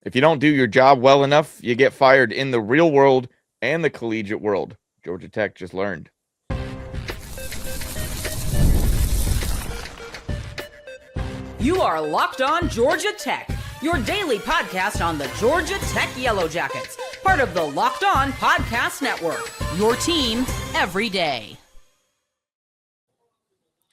If you don't do your job well enough, you get fired in the real world and the collegiate world. Georgia Tech just learned. You are Locked On Georgia Tech, your daily podcast on the Georgia Tech Yellow Jackets, part of the Locked On Podcast Network, your team every day.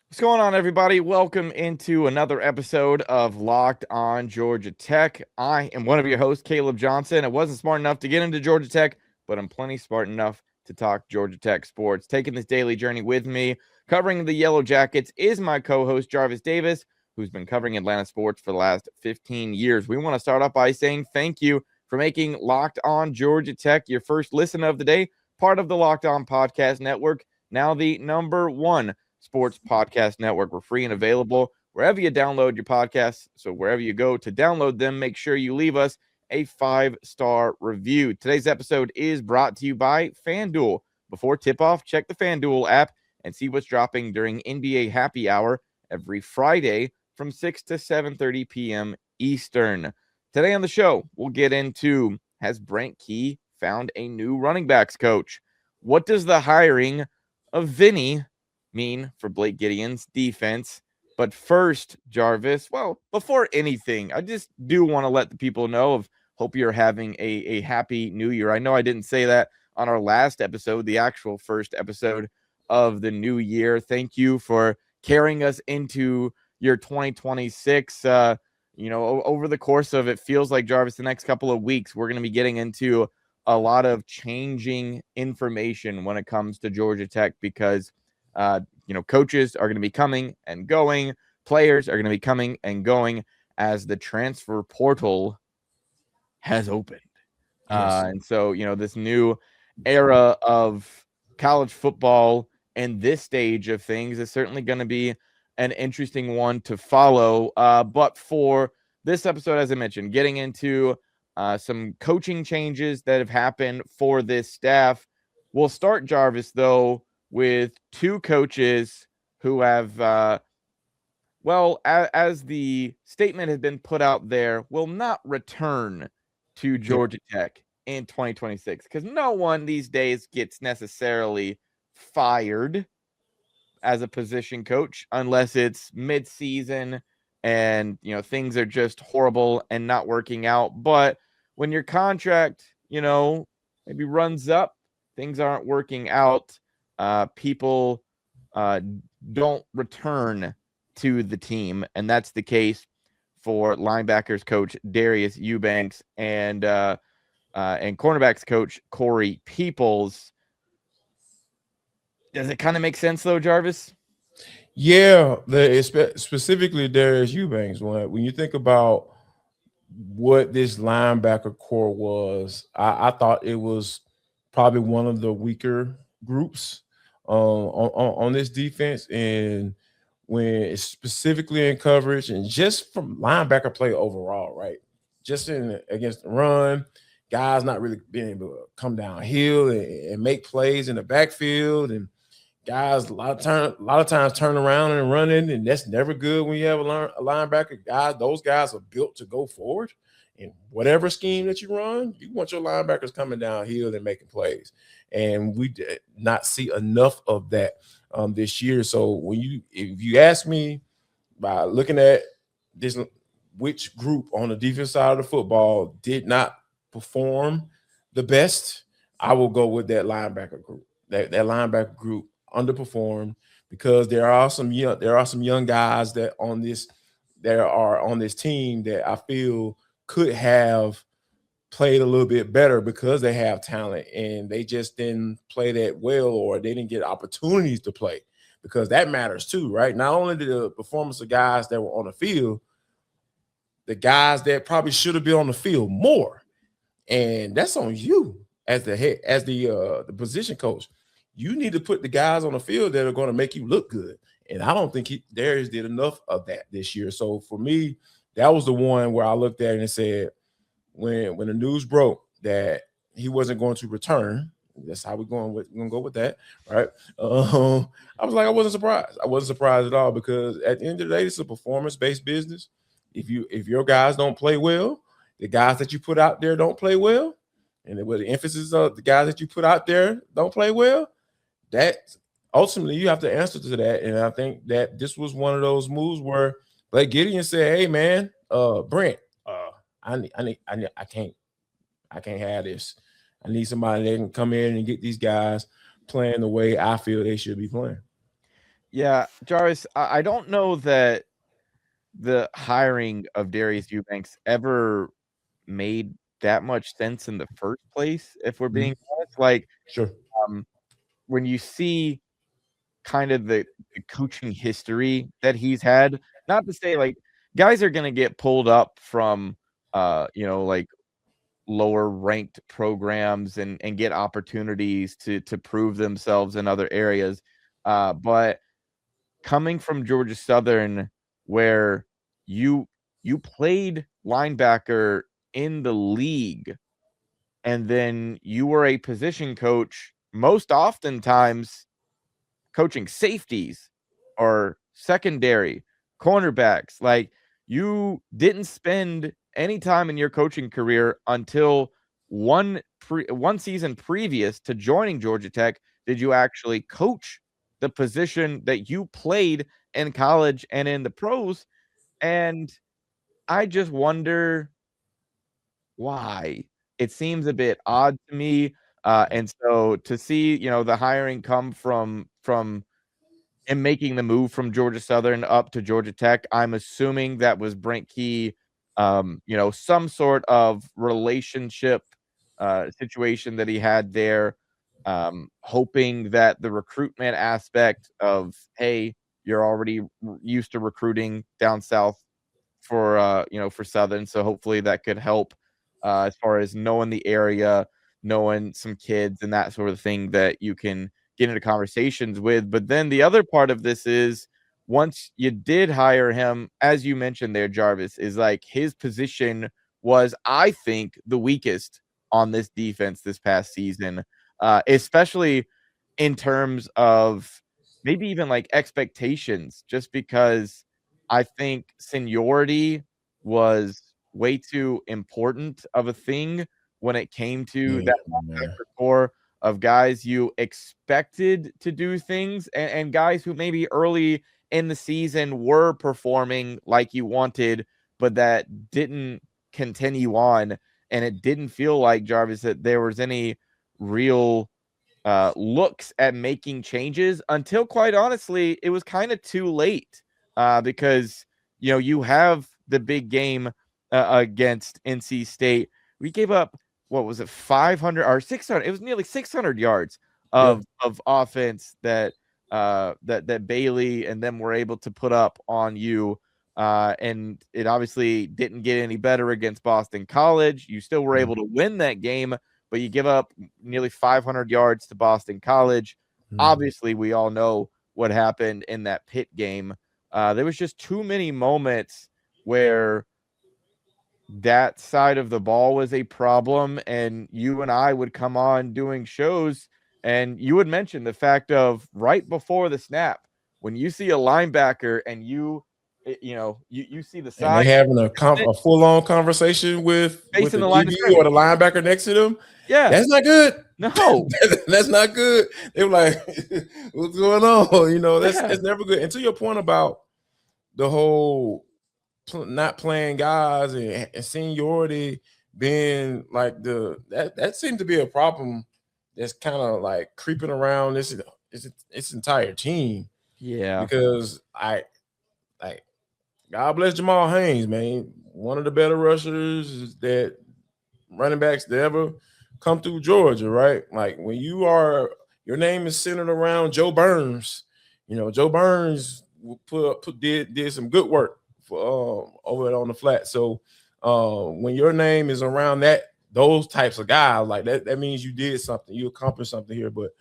What's going on, everybody? Welcome into another episode of Locked On Georgia Tech. I am one of your hosts, Caleb Johnson. I wasn't smart enough to get into Georgia Tech, but I'm plenty smart enough to talk Georgia Tech sports. Taking this daily journey with me, covering the Yellow Jackets, is my co-host, Jarvis Davis, who's been covering Atlanta sports for the last 15 years. We want to start off by saying thank you for making Locked On Georgia Tech your first listen of the day, part of the Locked On Podcast Network, now the #1 sports podcast network. We're free and available wherever you download your podcasts. So wherever you go to download them, make sure you leave us a 5-star review. Today's episode is brought to you by FanDuel. Before tip-off, check the FanDuel app and see what's dropping during NBA Happy Hour every Friday from 6 to 7:30 p.m. Eastern. Today on the show, we'll get into, has Brent Key found a new running backs coach? What does the hiring of Vinnie mean for Blake Gideon's defense? But first, Jarvis, well, before anything, I just do want to let the people know of hope you're having a happy new year. I know I didn't say that on our last episode, the actual first episode of the new year. Thank you for carrying us into your 2026. Over the course of, it feels like, Jarvis, the next couple of weeks, we're going to be getting into a lot of changing information when it comes to Georgia Tech because coaches are going to be coming and going. Players are going to be coming and going as the transfer portal has opened. Yes. And so, this new era of college football and this stage of things is certainly going to be an interesting one to follow. But for this episode, as I mentioned, getting into some coaching changes that have happened for this staff. We'll start, Jarvis, though, with two coaches who have, as the statement has been put out there, will not return to Georgia Tech in 2026 because no one these days gets necessarily fired as a position coach unless it's mid-season and, things are just horrible and not working out. But when your contract, maybe runs up, things aren't working out, people don't return to the team, and that's the case for linebackers coach Darius Eubanks and cornerbacks coach Corey Peoples. Does it kind of make sense, though, Jarvis? Yeah, specifically Darius Eubanks. When you think about what this linebacker core was, I thought it was probably one of the weaker groups on this defense, and when it's specifically in coverage and just from linebacker play overall, right? Just against the run, guys not really being able to come downhill and make plays in the backfield, and guys a lot of times turn around and running, and that's never good when you have a linebacker. Those guys are built to go forward. In whatever scheme that you run, you want your linebackers coming downhill and making plays. And we did not see enough of that this year. So if you ask me by looking at this, which group on the defense side of the football did not perform the best, I will go with that linebacker group. That linebacker group underperformed because there are some young guys that are on this team that I feel could have played a little bit better because they have talent and they just didn't play that well, or they didn't get opportunities to play, because that matters too, right? Not only the performance of guys that were on the field, the guys that probably should have been on the field more, and that's on you as the position coach. You need to put the guys on the field that are going to make you look good, and I don't think Darius did enough of that this year. So for me, that was the one where I looked at it and said, when the news broke that he wasn't going to return, that's how we're going to go with that, right? I was like, I wasn't surprised. I wasn't surprised at all, because at the end of the day, it's a performance-based business. If your guys don't play well, the guys that you put out there don't play well, and where the emphasis of the guys that you put out there don't play well, that ultimately you have to answer to that. And I think that this was one of those moves where Blake Gideon said, "Hey man, Brent, I can't have this. I need somebody that can come in and get these guys playing the way I feel they should be playing." Yeah, Jarvis, I don't know that the hiring of Darius Eubanks ever made that much sense in the first place, if we're being honest. Like, Sure. When you see kind of the coaching history that he's had, not to say like guys are going to get pulled up from, like lower ranked programs and get opportunities to prove themselves in other areas. But coming from Georgia Southern, where you played linebacker in the league, and then you were a position coach, most oftentimes coaching safeties or secondary cornerbacks. Like, you didn't spend any time in your coaching career until one season previous to joining Georgia Tech did you actually coach the position that you played in college and in the pros. And I just wonder why. It seems a bit odd to me. And so to see, the hiring come from and making the move from Georgia Southern up to Georgia Tech, I'm assuming that was Brent Key, some sort of relationship situation that he had there, hoping that the recruitment aspect of, hey, you're already used to recruiting down south for Southern, so hopefully that could help as far as knowing the area, knowing some kids and that sort of thing that you can get into conversations with. But then the other part of this is, once you did hire him, as you mentioned there, Jarvis, is like his position was, I think, the weakest on this defense this past season, especially in terms of maybe even like expectations, just because I think seniority was way too important of a thing when it came to that linebacker core of guys you expected to do things, and guys who maybe early in the season were performing like you wanted, but that didn't continue on. And it didn't feel like, Jarvis, that there was any real looks at making changes until, quite honestly, it was kind of too late, because you have the big game against NC State. We gave up, what was it, 500 or 600? It was nearly 600 yards of offense that Bailey and them were able to put up on you. And it obviously didn't get any better against Boston College. You still were able to win that game, but you give up nearly 500 yards to Boston College. Obviously, we all know what happened in that Pitt game. There was just too many moments where that side of the ball was a problem, and you and I would come on doing shows, and you would mention the fact of right before the snap, when you see a linebacker and you see the side, and they having a full-on conversation with the DB or the linebacker next to them. Yeah, that's not good. No, that's not good. They were like, "What's going on?" That's never good. And to your point about the whole not playing guys and seniority being like that seemed to be a problem that's kind of like creeping around this entire team. Yeah, because God bless Jamal Haynes, man, one of the better rushers that running backs that ever come through Georgia, right? Like, when your name is centered around Joe Burns, Joe Burns did some good work for over on the flat. So when your name is around those types of guys, like that means you did something, you accomplished something here. But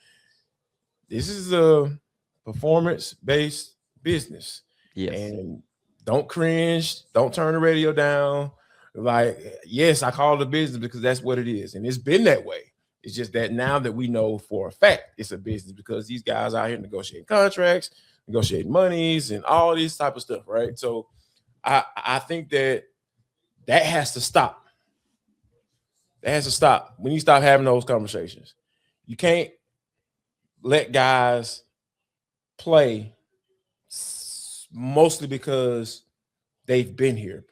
this is a performance-based business. Yes. And don't cringe, don't turn the radio down. Like, yes, I call it a business because that's what it is. And it's been that way. It's just that now that we know for a fact it's a business, because these guys out here negotiating contracts, negotiating monies, and all this type of stuff, right? So I think that has to stop. That has to stop. We need to stop having those conversations. You can't let guys play mostly because they've been here.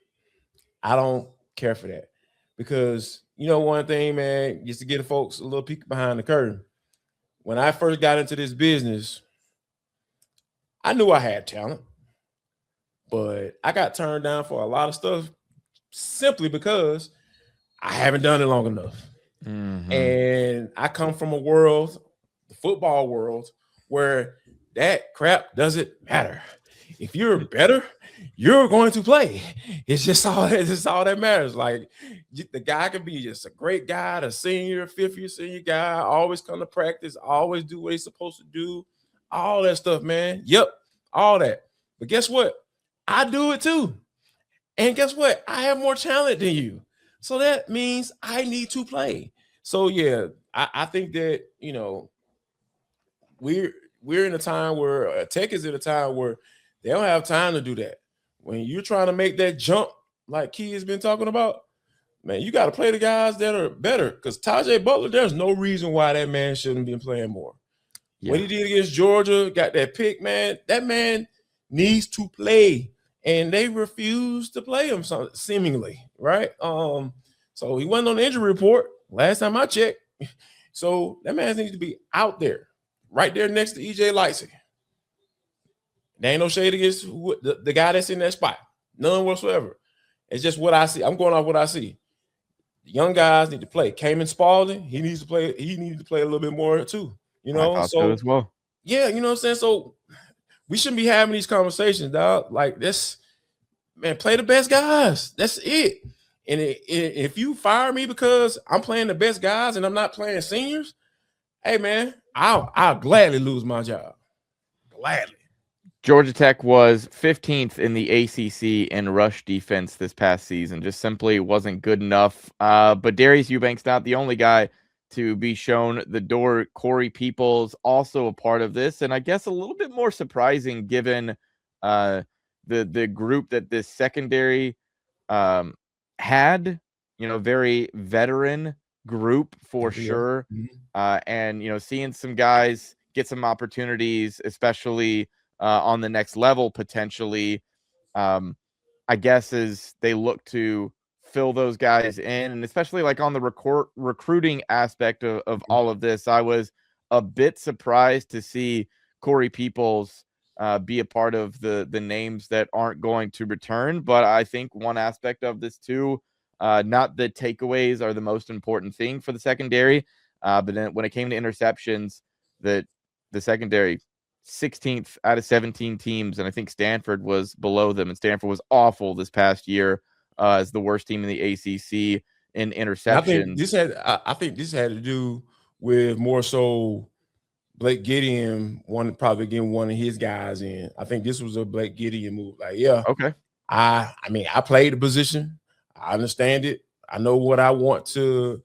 I don't care for that because you know one thing, man, just to get folks a little peek behind the curtain. When I first got into this business, I knew I had talent, but I got turned down for a lot of stuff simply because I haven't done it long enough. Mm-hmm. And I come from a world, the football world, where that crap doesn't matter. If you're better, you're going to play. It's just all that matters. Like the guy can be just a great guy, a senior, fifth year senior guy, always come to practice, always do what he's supposed to do, all that stuff, man. Yep, all that. But guess what? I do it too. And guess what? I have more talent than you. So that means I need to play. So yeah, I think that we're in a time where Tech is in a time where they don't have time to do that. When you're trying to make that jump, like Key has been talking about, man, you got to play the guys that are better. Because Tajay Butler, there's no reason why that man shouldn't be playing more. Yeah. What he did against Georgia, got that pick, man. That man needs to play, and they refuse to play him, seemingly, right? So he wasn't on the injury report last time I checked. So that man needs to be out there, right there next to EJ Lightsey. There ain't no shade against the guy that's in that spot. None whatsoever. It's just what I see. I'm going off what I see. The young guys need to play. Cayman Spalding, he needs to play. He needs to play a little bit more too. I thought so as well. Yeah, you know what I'm saying? So we shouldn't be having these conversations, dog. Like this, man, play the best guys. That's it. And if you fire me because I'm playing the best guys and I'm not playing seniors, hey, man, I'll gladly lose my job. Gladly. Georgia Tech was 15th in the ACC in rush defense this past season. Just simply wasn't good enough. But Darius Eubanks not the only guy to be shown the door. Corey Peoples also a part of this, and I guess a little bit more surprising given the group that this secondary had. Very veteran group for sure. Mm-hmm. And seeing some guys get some opportunities, especially on the next level potentially, I guess as they look to fill those guys in, and especially like on the recruiting aspect of all of this, I was a bit surprised to see Corey Peoples be a part of the names that aren't going to return. But I think one aspect of this too, not the takeaways are the most important thing for the secondary, but then when it came to interceptions, the secondary 16th out of 17 teams, and I think Stanford was below them, and Stanford was awful this past year as the worst team in the ACC in interceptions. I think this had to do with more so Blake Gideon probably getting one of his guys in. I think this was a Blake Gideon move. Like, yeah, okay. I mean, I played the position. I understand it. I know what I want to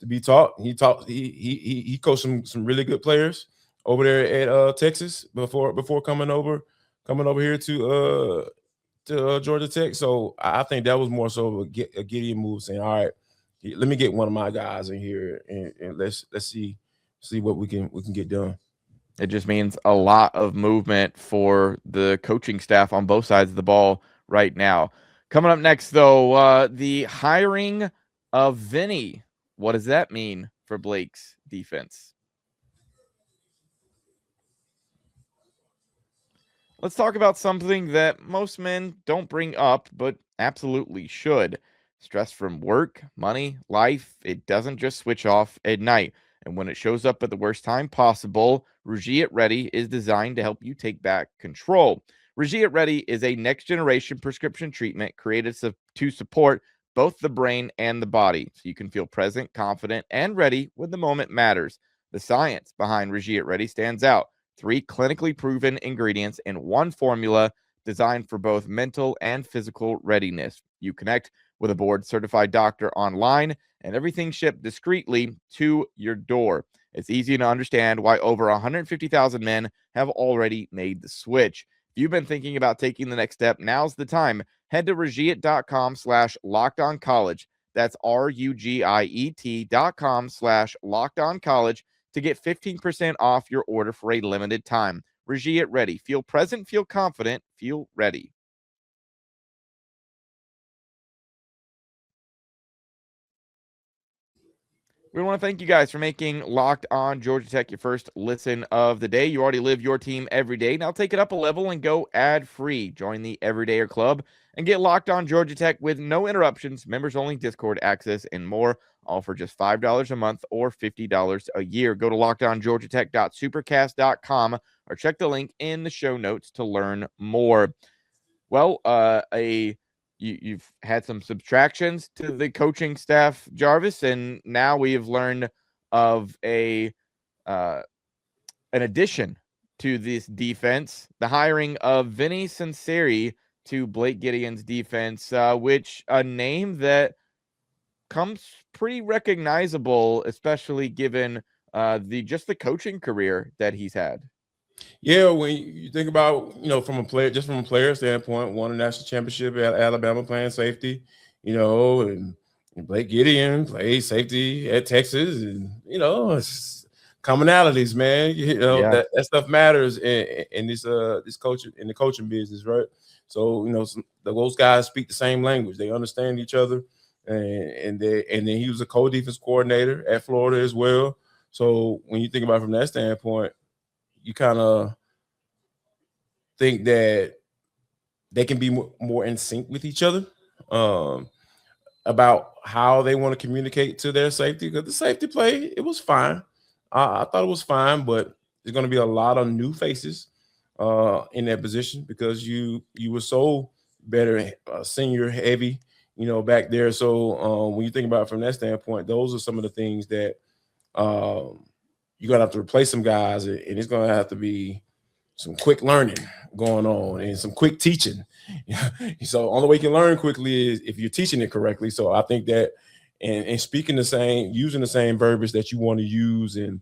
be taught. He coached some really good players over there at Texas before coming over here to Georgia Tech. So I think that was more so a Gideon move, saying, all right, let me get one of my guys in here and let's see what we can get done. It just means a lot of movement for the coaching staff on both sides of the ball right now. Coming up next, though, the hiring of Vinnie. What does that mean for Blake's defense? Let's talk about something that most men don't bring up, but absolutely should. Stress from work, money, life, it doesn't just switch off at night. And when it shows up at the worst time possible, Regie Ready is designed to help you take back control. Regie Ready is a next-generation prescription treatment created to support both the brain and the body, so you can feel present, confident, and ready when the moment matters. The science behind Regie Ready stands out. 3 clinically proven ingredients in one formula designed for both mental and physical readiness. You connect with a board-certified doctor online, and everything shipped discreetly to your door. It's easy to understand why over 150,000 men have already made the switch. If you've been thinking about taking the next step, now's the time. Head to Regie.com/LockedOnCollege. That's RUGIET.com/LockedOnCollege to get 15% off your order for a limited time. Regia ready. Feel present, feel confident, feel ready. We want to thank you guys for making Locked On Georgia Tech your first listen of the day. You already live your team every day. Now take it up a level and go ad-free. Join the Everydayer Club and get Locked On Georgia Tech with no interruptions, members-only Discord access, and more, all for just $5 a month or $50 a year. Go to lockedongeorgiatech.supercast.com or check the link in the show notes to learn more. Well, you've had some subtractions to the coaching staff, Jarvis, and now we have learned of an addition to this defense, the hiring of Vinnie Sunseri to Blake Gideon's defense, which a name that comes pretty recognizable, especially given the coaching career that he's had. Yeah, when you think about, from a player standpoint, won a national championship at Alabama playing safety, and Blake Gideon played safety at Texas, and it's commonalities, man. Yeah. That stuff matters in this coaching, in the coaching business, right? So those guys speak the same language; they understand each other, and then he was a co-defense coordinator at Florida as well. So when you think about it from that standpoint, you kind of think that they can be more in sync with each other about how they want to communicate to their safety. Because the safety play, it was fine. I thought it was fine, but there's going to be a lot of new faces in that position because you were so better senior heavy, back there. So when you think about it from that standpoint, those are some of the things that you're going to have to replace some guys, and it's going to have to be some quick learning going on and some quick teaching. So only way you can learn quickly is if you're teaching it correctly. So I think that and speaking using the same verbiage that you want to use and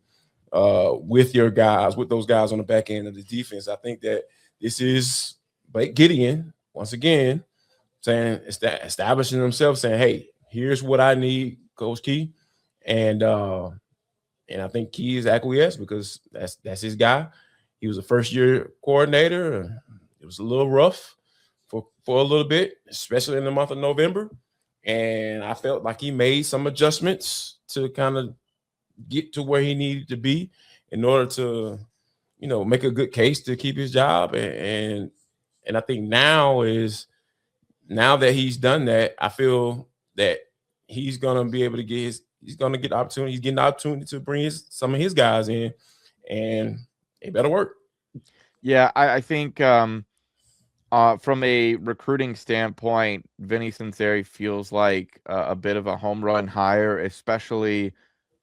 with those guys on the back end of the defense, I think that this is Blake Gideon once again saying, establishing himself, saying, hey, here's what I need, Coach Key. And I think Key is acquiesced because that's his guy. He was a first-year coordinator. It was a little rough for a little bit, especially in the month of November. And I felt like he made some adjustments to kind of get to where he needed to be in order to, make a good case to keep his job. And I think now that he's done that, I feel that he's going to be able to he's going to get opportunity. He's getting the opportunity to bring some of his guys in, and it better work. Yeah, I think from a recruiting standpoint, Vinnie Sunseri feels like a bit of a home run hire, especially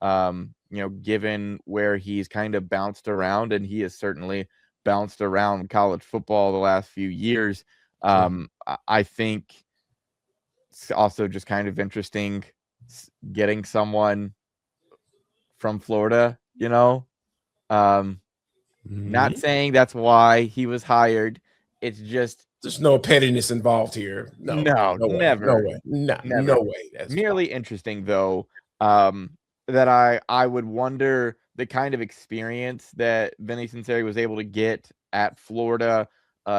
given where he's kind of bounced around, and he has certainly bounced around college football the last few years. I think it's also just kind of interesting getting someone from Florida, not saying that's why he was hired. It's just there's no pettiness involved here. No, never. No way. That's merely fine. Interesting, though, that I would wonder the kind of experience that Vinnie Sunseri was able to get at Florida,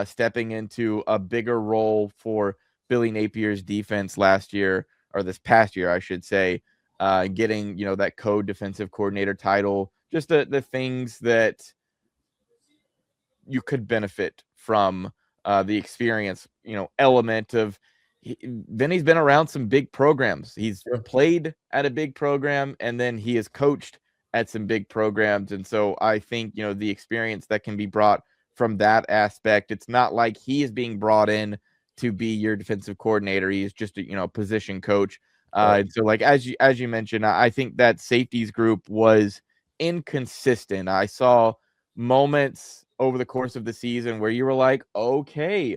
stepping into a bigger role for Billy Napier's defense last year, or this past year, I should say, getting, that co-defensive coordinator title, just the things that you could benefit from the experience, element of Vinny's been around some big programs. He's played at a big program, and then he has coached at some big programs. And so I think, the experience that can be brought from that aspect, it's not like he is being brought in to be your defensive coordinator. He's just a, position coach. And so like, as you mentioned, I think that safeties group was inconsistent. I saw moments over the course of the season where you were like, okay,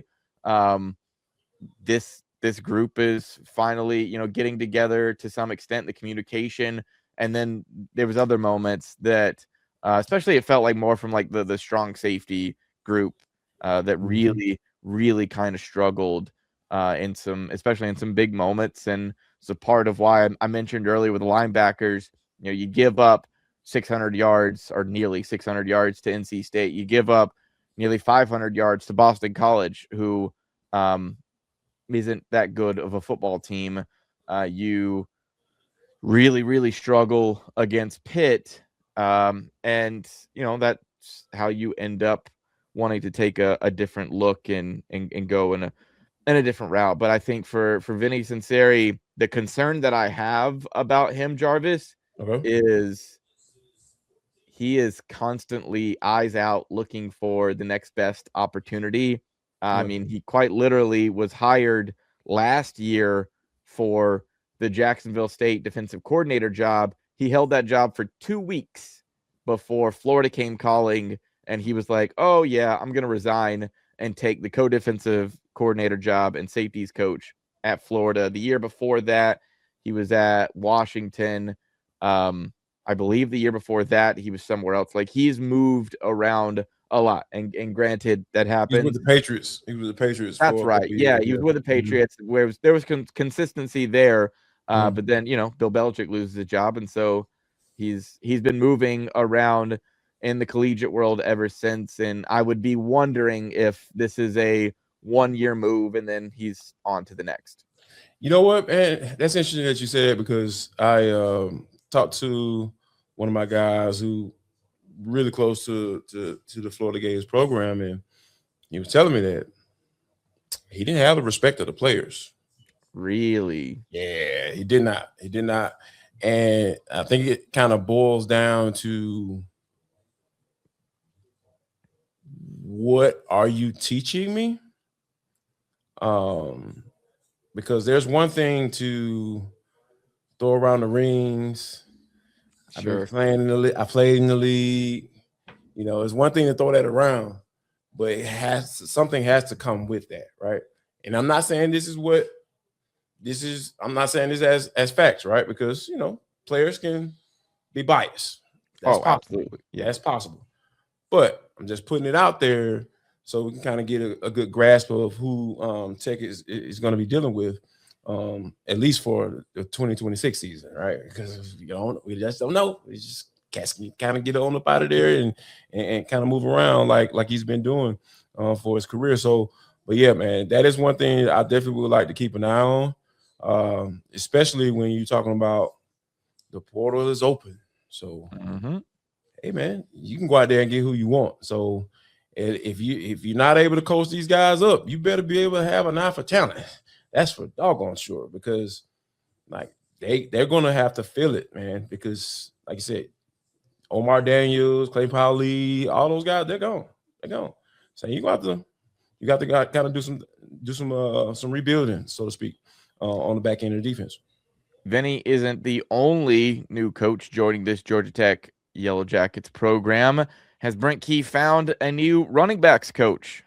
this group is finally, getting together to some extent, the communication. And then there was other moments that, especially it felt like more from like the strong safety group that really kind of struggled especially in some big moments. And It's a part of why I mentioned earlier with the linebackers, you give up 600 yards or nearly 600 yards to NC State. You give up nearly 500 yards to Boston College, who isn't that good of a football team. You really, really struggle against Pitt. And, that's how you end up wanting to take a different look and go in a different route. But I think for Vinnie Sunseri, the concern that I have about him, Jarvis, is he is constantly eyes out looking for the next best opportunity. I mean, he quite literally was hired last year for the Jacksonville State defensive coordinator job. He held that job for 2 weeks before Florida came calling, and he was like, oh, yeah, I'm going to resign and take the co-defensive coordinator job and safeties coach at Florida. The year before that, he was at Washington. I believe the year before that, he was somewhere else. Like, he's moved around a lot. And granted, that happens. He was with the Patriots. He was with the Patriots. That's right. Yeah, he was with the Patriots, where there was consistency there. But then, Bill Belichick loses his job. And so he's been moving around in the collegiate world ever since. And I would be wondering if this is a 1-year move and then he's on to the next. You know what, man? That's interesting that you said that, because I talked to one of my guys who really close to the Florida Gators program, and he was telling me that he didn't have the respect of the players. Really? Yeah, he did not. He did not. And I think it kind of boils down to, what are you teaching me? Because there's one thing to throw around the rings. Sure. I've been playing in the league. I played in the league. It's one thing to throw that around, but something has to come with that, right? And I'm not saying I'm not saying this as facts, right? Because players can be biased. That's possible. Absolutely. Yeah, that's possible. But I'm just putting it out there so we can kind of get a good grasp of who Tech is going to be dealing with, at least for the 2026 season, right? Because we just don't know. We just kind of get on up out of there and kind of move around like he's been doing for his career. So, but yeah, man, that is one thing I definitely would like to keep an eye on, especially when you're talking about the portal is open. So, hey, man, you can go out there and get who you want. So, if you're not able to coach these guys up, you better be able to have an eye for talent. That's for doggone sure, because like they're gonna have to feel it, man. Because like I said, Omar Daniels, Clay Powell, all those guys, they're gone. They're gone. So you got to kind of do some rebuilding, so to speak, on the back end of the defense. Vinny isn't the only new coach joining this Georgia Tech Yellow Jackets program. Has Brent Key found a new running backs coach?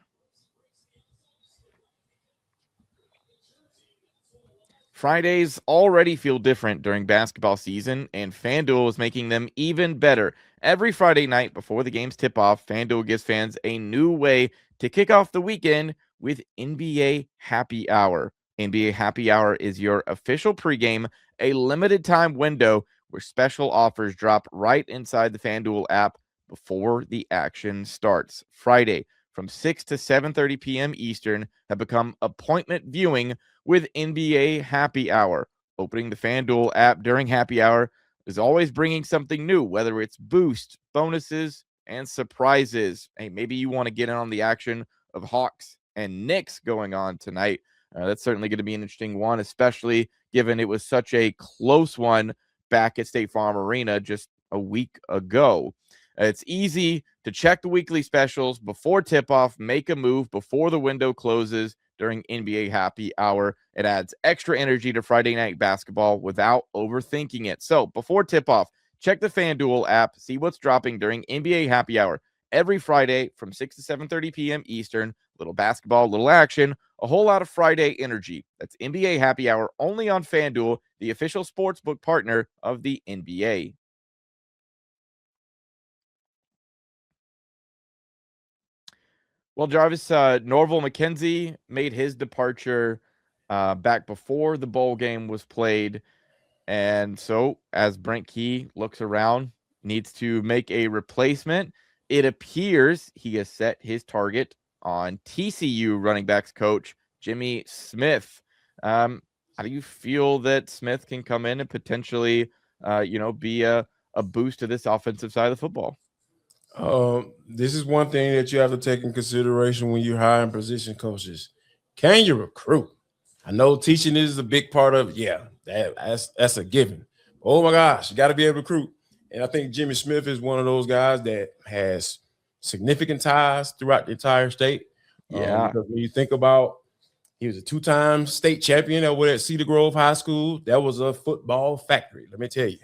Fridays already feel different during basketball season, and FanDuel is making them even better. Every Friday night before the games tip off, FanDuel gives fans a new way to kick off the weekend with NBA Happy Hour. NBA Happy Hour is your official pregame, a limited time window where special offers drop right inside the FanDuel app before the action starts. Friday from 6 to 7:30 p.m. Eastern have become appointment viewing with NBA Happy Hour. Opening the FanDuel app during Happy Hour is always bringing something new, whether it's boost, bonuses, and surprises. Hey, maybe you want to get in on the action of Hawks and Knicks going on tonight. That's certainly going to be an interesting one, especially given it was such a close one back at State Farm Arena just a week ago. It's easy to check the weekly specials before tip-off, make a move before the window closes during NBA Happy Hour. It adds extra energy to Friday night basketball without overthinking it. So before tip-off, check the FanDuel app, see what's dropping during NBA Happy Hour every Friday from 6 to 7:30 p.m. Eastern. Little basketball, little action, a whole lot of Friday energy. That's NBA Happy Hour only on FanDuel, the official sportsbook partner of the NBA. Well, Jarvis, Norval McKenzie made his departure back before the bowl game was played. And so as Brent Key looks around, needs to make a replacement, it appears he has set his target on TCU running backs coach Jimmy Smith. How do you feel that Smith can come in and potentially, be a boost to this offensive side of the football? This is one thing that you have to take in consideration when you're hiring position coaches. Can you recruit? I know teaching is a big part of that's a given. Oh my gosh, you got to be able to recruit. And I think Jimmy Smith is one of those guys that has significant ties throughout the entire state. Yeah. Because when you think about, he was a 2-time state champion over at Cedar Grove High School. That was a football factory. Let me tell you,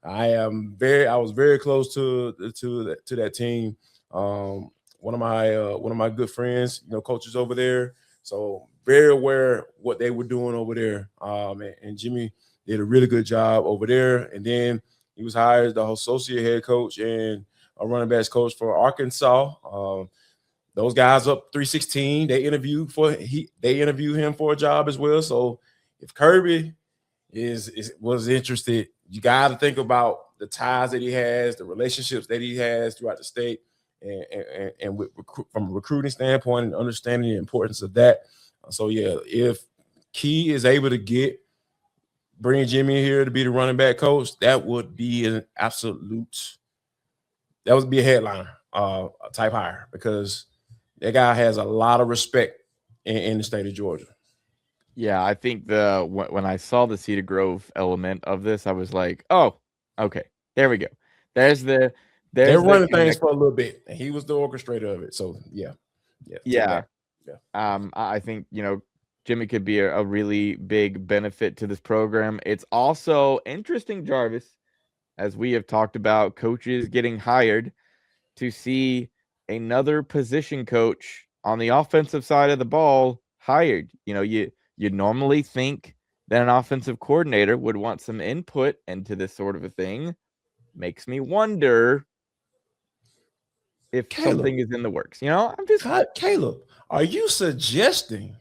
I was very close to that team. One of my good friends, coaches over there. So very aware what they were doing over there. And Jimmy did a really good job over there. And then he was hired as the associate head coach and a running backs coach for Arkansas. Those guys up 316. They interviewed him for a job as well. So if Kirby was interested, you got to think about the ties that he has, the relationships that he has throughout the state, and from a recruiting standpoint and understanding the importance of that. So yeah, if Key is able to bring Jimmy here to be the running back coach, that would be a headliner type hire, because that guy has a lot of respect in the state of Georgia. Yeah, I think when I saw the Cedar Grove element of this, I was like, oh, okay, there we go. They're running things for a little bit, and he was the orchestrator of it. So yeah. I think Jimmy could be a really big benefit to this program. It's also interesting, Jarvis, as we have talked about coaches getting hired, to see another position coach on the offensive side of the ball hired. You'd normally think that an offensive coordinator would want some input into this sort of a thing. Makes me wonder if something is in the works. Caleb, are you suggesting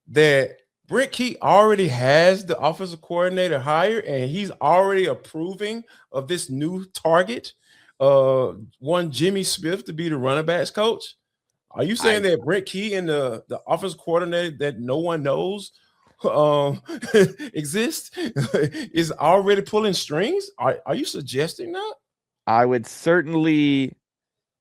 that Brent Key already has the offensive coordinator hired and he's already approving of this new target, one Jimmy Smith to be the running backs coach? Are you saying that Brent Key and the offensive coordinator that no one knows exists is already pulling strings? Are you suggesting that? I would certainly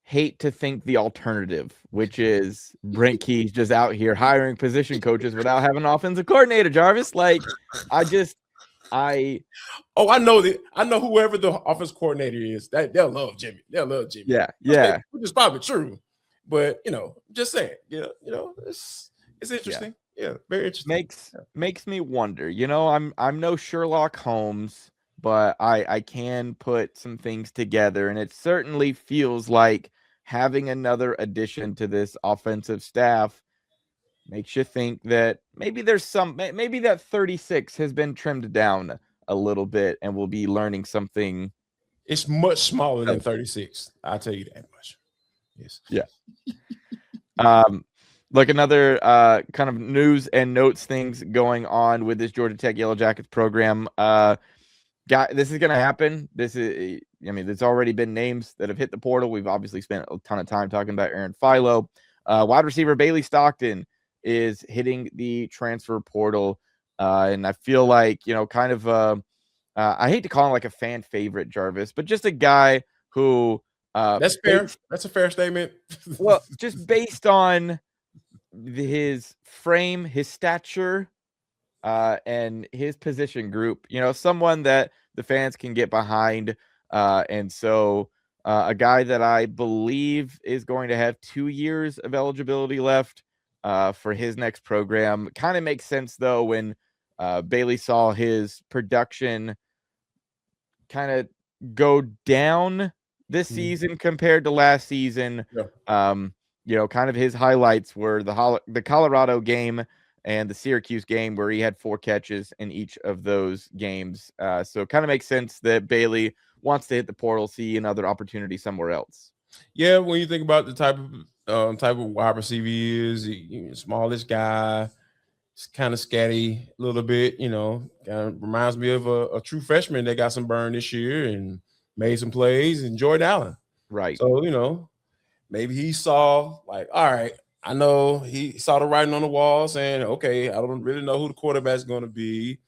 hate to think the alternative, which is Brent Key's just out here hiring position coaches without having an offensive coordinator, Jarvis. I know whoever the offense coordinator is, they'll love Jimmy. They'll love Jimmy. Yeah. Which is probably true. But just saying, it's interesting. Yeah, very interesting. Makes me wonder. I'm no Sherlock Holmes, but I can put some things together, and it certainly feels like having another addition to this offensive staff makes you think that maybe maybe that 36 has been trimmed down a little bit, and we'll be learning something. It's much smaller than 36. I'll tell you that much. Yes. Yeah. Look, another kind of news and notes things going on with this Georgia Tech Yellow Jackets program. This is going to happen. There's already been names that have hit the portal. We've obviously spent a ton of time talking about Aaron Philo. Wide receiver Bailey Stockton is hitting the transfer portal. And I feel like, I hate to call him like a fan favorite, Jarvis, but just a guy who that's fair. That's a fair statement. Well, just based on his frame, his stature, and his position group, someone that the fans can get behind. And so a guy that I believe is going to have 2 years of eligibility left for his next program. Kind of makes sense, though, when Bailey saw his production kind of go down this season compared to last season. Yeah. Kind of his highlights were the Colorado game and the Syracuse game, where he had 4 catches in each of those games. So it kind of makes sense that Bailey wants to hit the portal, see another opportunity somewhere else. Yeah, when you think about the type of wide receiver he is, smallest guy, It's kind of scatty a little bit, kind of reminds me of a true freshman that got some burn this year and made some plays, and Jordan Allen. Right. So, maybe he saw, like, all right, I know he saw the writing on the wall saying, okay, I don't really know who the quarterback is going to be.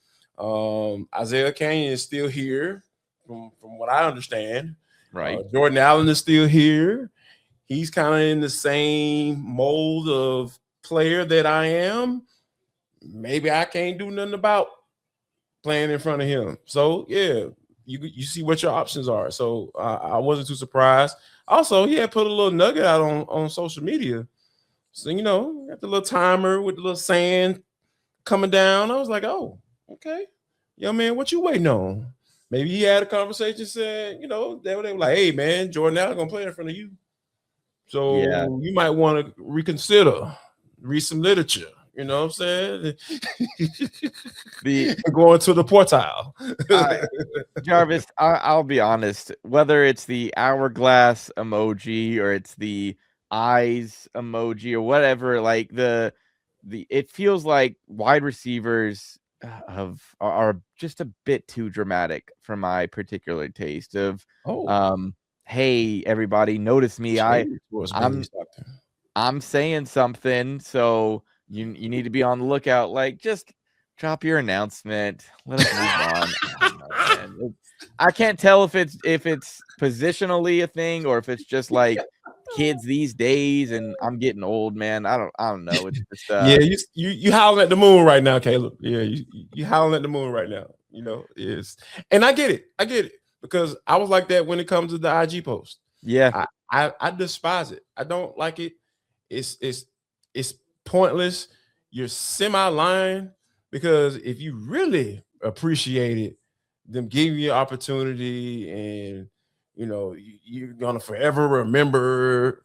Isaiah Canyon is still here from what I understand. Right. Jordan Allen is still here. He's kind of in the same mold of player that I am. Maybe I can't do nothing about playing in front of him. So, yeah, you see what your options are. So I wasn't too surprised. Also, he had put a little nugget out on social media. So, got the little timer with the little sand coming down. I was like, oh, okay. Yo, man, what you waiting on? Maybe he had a conversation, said, they were like, hey, man, Jordan Allen going to play in front of you. So you might want to reconsider, read some literature. You know what I'm saying? Going to the portile. Jarvis, I'll be honest. Whether it's the hourglass emoji or it's the eyes emoji or whatever, like it feels like wide receivers are just a bit too dramatic for my particular taste. Hey, everybody, notice me. I'm saying something, so you need to be on the lookout. Like, just drop your announcement. Let us move on. I can't tell if it's positionally a thing or if it's just like kids these days, and I'm getting old, man. I don't know. It's just you howling at the moon right now, Caleb. Yeah, you howling at the moon right now. Yes, and I get it because I was like that when it comes to the IG post. Yeah, I despise it. I don't like it. It's pointless. You're semi-lying, because if you really appreciated them giving you opportunity, and you're gonna forever remember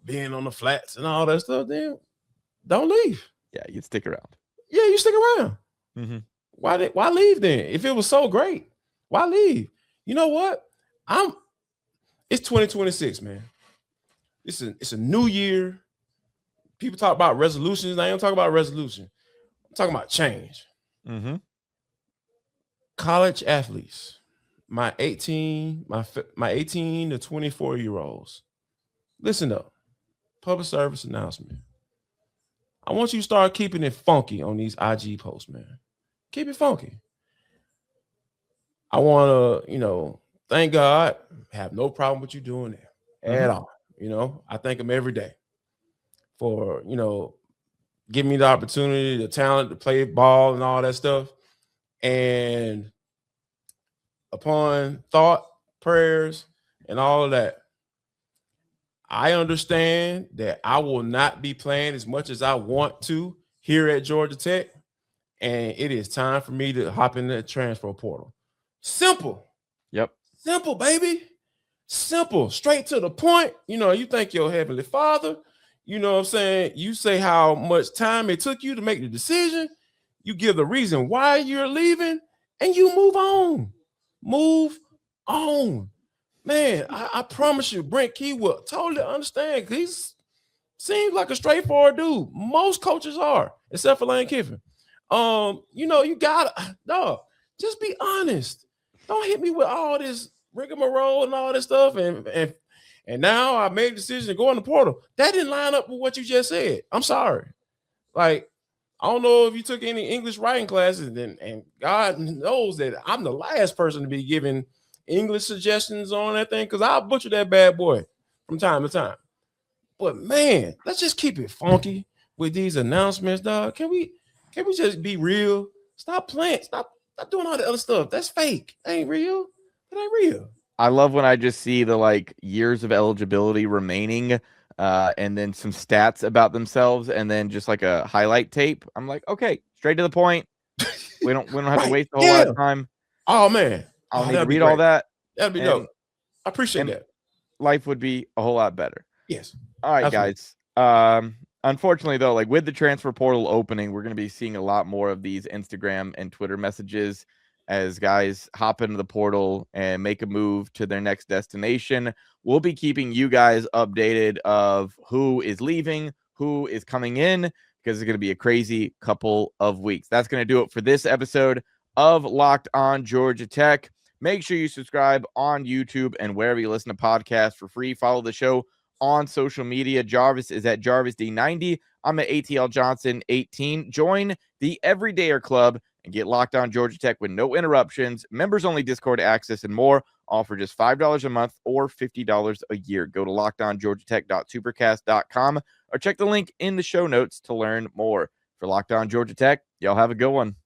being on the flats and all that stuff, then don't leave. Yeah, you stick around. Yeah, you stick around. Mm-hmm. Why leave then? If it was so great, why leave? You know what? It's 2026, man. It's a new year. People talk about resolutions. I ain't talking about resolution. I'm talking about change. Mm-hmm. College athletes, my 18 to 24-year-olds, listen up. Public service announcement. I want you to start keeping it funky on these IG posts, man. Keep it funky. I want to, thank God, have no problem with you doing that at all. I thank him every day for, giving me the opportunity, the talent to play ball and all that stuff. And upon thought, prayers, and all of that, I understand that I will not be playing as much as I want to here at Georgia Tech, and it is time for me to hop in the transfer portal. Simple. Yep. Simple, baby. Simple. Straight to the point. You thank your Heavenly Father. You know what I'm saying? You say how much time it took you to make the decision. You give the reason why you're leaving, and you move on. Move on. Man, I promise you, Brent Key will totally understand. He seems like a straightforward dude. Most coaches are, except for Lane Kiffin. You gotta, dog, just be honest. Don't hit me with all this rigmarole and all this stuff. And now I made a decision to go in the portal. That didn't line up with what you just said. I'm sorry. Like, I don't know if you took any English writing classes, and God knows that I'm the last person to be giving English suggestions on that thing, because I'll butcher that bad boy from time to time. But man, let's just keep it funky with these announcements, dog. Can we just be real? Stop playing. Stop doing all the other stuff. That's fake. That ain't real. That ain't real. I love when I just see the years of eligibility remaining, and then some stats about themselves, and then just like a highlight tape. I'm like, okay, straight to the point. We don't have to waste a whole lot of time. Oh man, I don't need to read all that. That'd be dope. I appreciate that. Life would be a whole lot better. Yes. All right, absolutely. Guys. Unfortunately, though, with the transfer portal opening, we're going to be seeing a lot more of these Instagram and Twitter messages as guys hop into the portal and make a move to their next destination. We'll be keeping you guys updated of who is leaving, who is coming in, because it's going to be a crazy couple of weeks. That's going to do it for this episode of Locked On Georgia Tech. Make sure you subscribe on YouTube and wherever you listen to podcasts for free. Follow the show on social media. Jarvis is at JarvisD90. I'm at ATL Johnson 18. Join the Everydayer Club and get Locked On Georgia Tech with no interruptions, members-only Discord access, and more, all for just $5 a month or $50 a year. Go to lockedongeorgiatech.supercast.com or check the link in the show notes to learn more. For Locked On Georgia Tech, y'all have a good one.